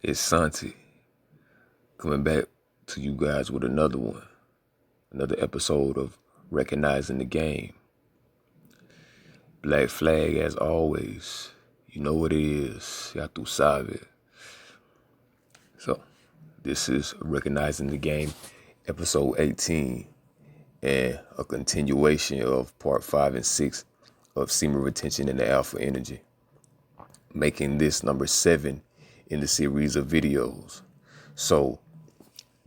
It's Santi coming back to you guys with another one, another episode of Recognizing the Game. Black Flag as always. You know what it is. Ya tu sabe. So, this is Recognizing the Game, episode 18, and a continuation of part 5 and 6 of semen retention and the alpha energy, making this number 7 in the series of videos. So,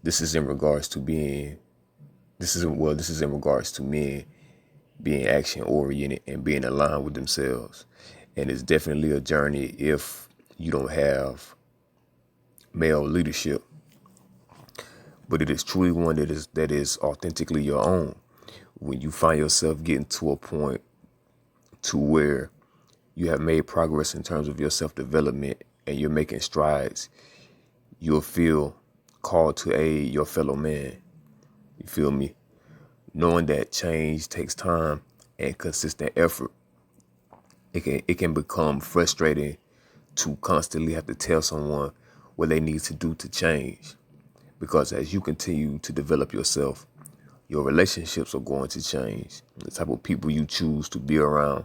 this is in regards to men being action oriented and being aligned with themselves. And it's definitely a journey if you don't have male leadership, but it is truly one that is authentically your own. When you find yourself getting to a point to where you have made progress in terms of your self-development and you're making strides, you'll feel called to aid your fellow man. You feel me? Knowing that change takes time and consistent effort, it can become frustrating to constantly have to tell someone what they need to do to change. Because as you continue to develop yourself, your relationships are going to change. The type of people you choose to be around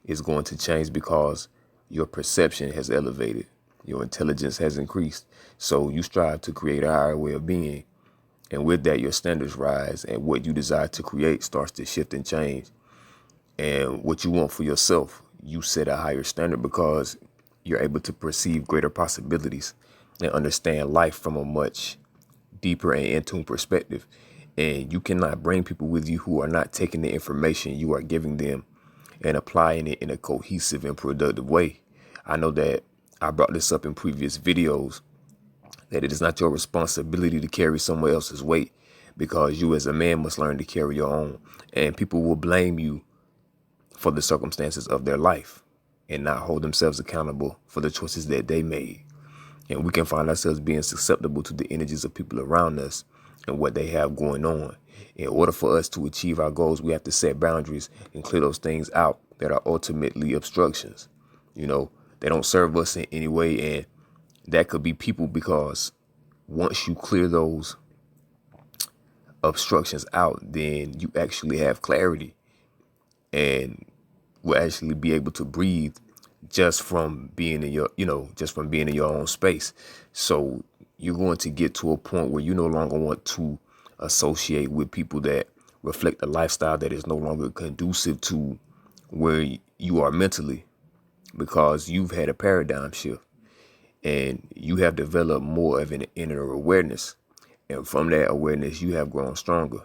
is going to change because your perception has elevated. Your intelligence has increased. So you strive to create a higher way of being. And with that, your standards rise and what you desire to create starts to shift and change. And what you want for yourself, you set a higher standard because you're able to perceive greater possibilities and understand life from a much deeper and in-tune perspective. And you cannot bring people with you who are not taking the information you are giving them and applying it in a cohesive and productive way. I know that I brought this up in previous videos, that it is not your responsibility to carry someone else's weight, because you as a man must learn to carry your own. And people will blame you for the circumstances of their life and not hold themselves accountable for the choices that they made. And we can find ourselves being susceptible to the energies of people around us and what they have going on. In order for us to achieve our goals, we have to set boundaries and clear those things out that are ultimately obstructions. You know, they don't serve us in any way, and that could be people, because once you clear those obstructions out, then you actually have clarity and will actually be able to breathe just from being in your own space. So you're going to get to a point where you no longer want to associate with people that reflect a lifestyle that is no longer conducive to where you are mentally, because you've had a paradigm shift and you have developed more of an inner awareness. And from that awareness, you have grown stronger.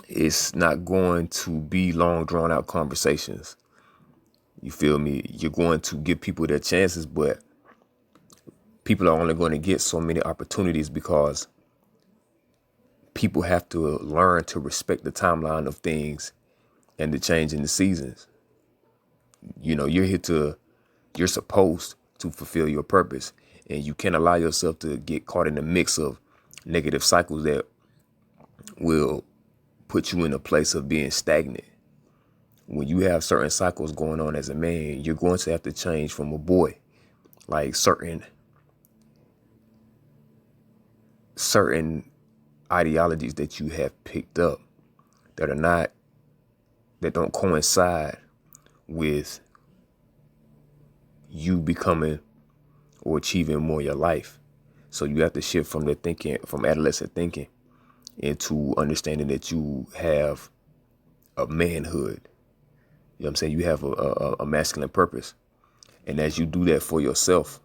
It's not going to be long drawn out conversations. You feel me? You're going to give people their chances, but people are only going to get so many opportunities because people have to learn to respect the timeline of things and the change in the seasons. You know, you're supposed to fulfill your purpose, and you can't allow yourself to get caught in the mix of negative cycles that will put you in a place of being stagnant. When you have certain cycles going on as a man, you're going to have to change from a boy. Like certain ideologies that you have picked up that don't coincide with you becoming or achieving more in your life. So you have to shift from adolescent thinking into understanding that you have a manhood. You know what I'm saying? You have a masculine purpose. And as you do that for yourself,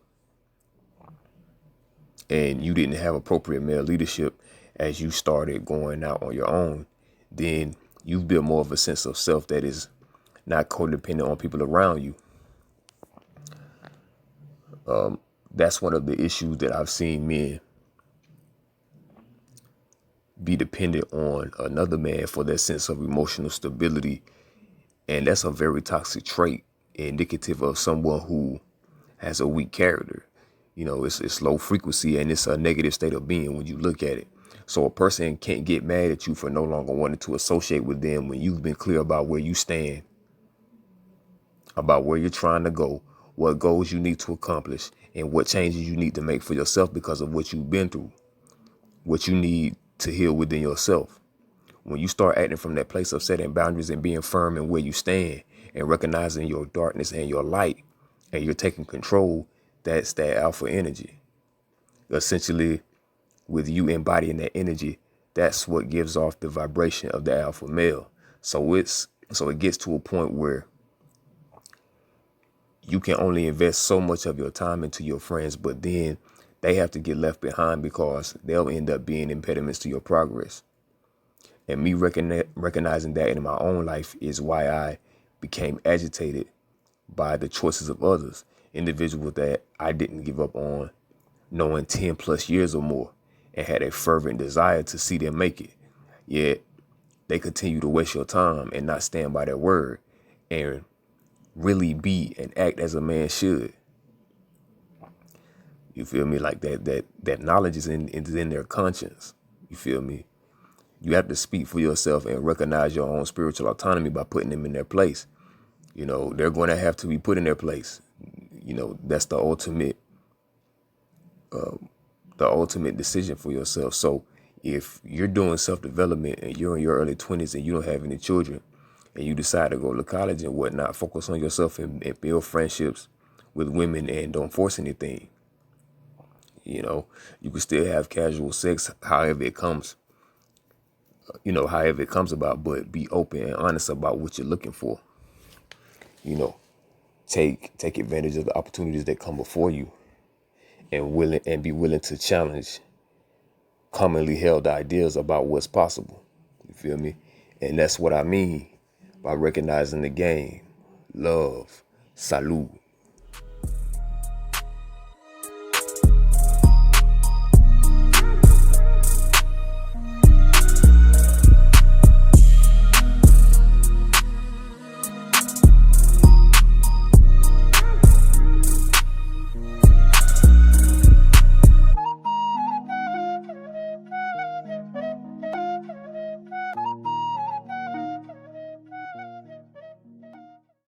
and you didn't have appropriate male leadership as you started going out on your own, then you've built more of a sense of self that is not codependent on people around you. That's one of the issues that I've seen men be dependent on another man for their sense of emotional stability. And that's a very toxic trait, indicative of someone who has a weak character. You know, it's low frequency and it's a negative state of being when you look at it. So a person can't get mad at you for no longer wanting to associate with them when you've been clear about where you stand, about where you're trying to go, what goals you need to accomplish, and what changes you need to make for yourself because of what you've been through, what you need to heal within yourself. When you start acting from that place of setting boundaries and being firm in where you stand and recognizing your darkness and your light, and you're taking control, that's that alpha energy. Essentially, with you embodying that energy, that's what gives off the vibration of the alpha male. So it gets to a point where you can only invest so much of your time into your friends, but then they have to get left behind because they'll end up being impediments to your progress. And me recognizing that in my own life is why I became agitated by the choices of others, individuals that I didn't give up on, knowing 10 plus years or more, and had a fervent desire to see them make it. Yet they continue to waste your time and not stand by their word and really be and act as a man should. You feel me? Like that knowledge is in their conscience. You feel me? You have to speak for yourself and recognize your own spiritual autonomy by putting them in their place. You know, they're going to have to be put in their place. You know, that's the ultimate decision for yourself. So if you're doing self-development and you're in your early 20s and you don't have any children and you decide to go to college and whatnot, focus on yourself and build friendships with women and don't force anything. You know, you can still have casual sex however it comes about, but be open and honest about what you're looking for. You know, take advantage of the opportunities that come before you and be willing to challenge commonly held ideas about what's possible. You feel me? And that's what I mean by recognizing the game. Love. Salud.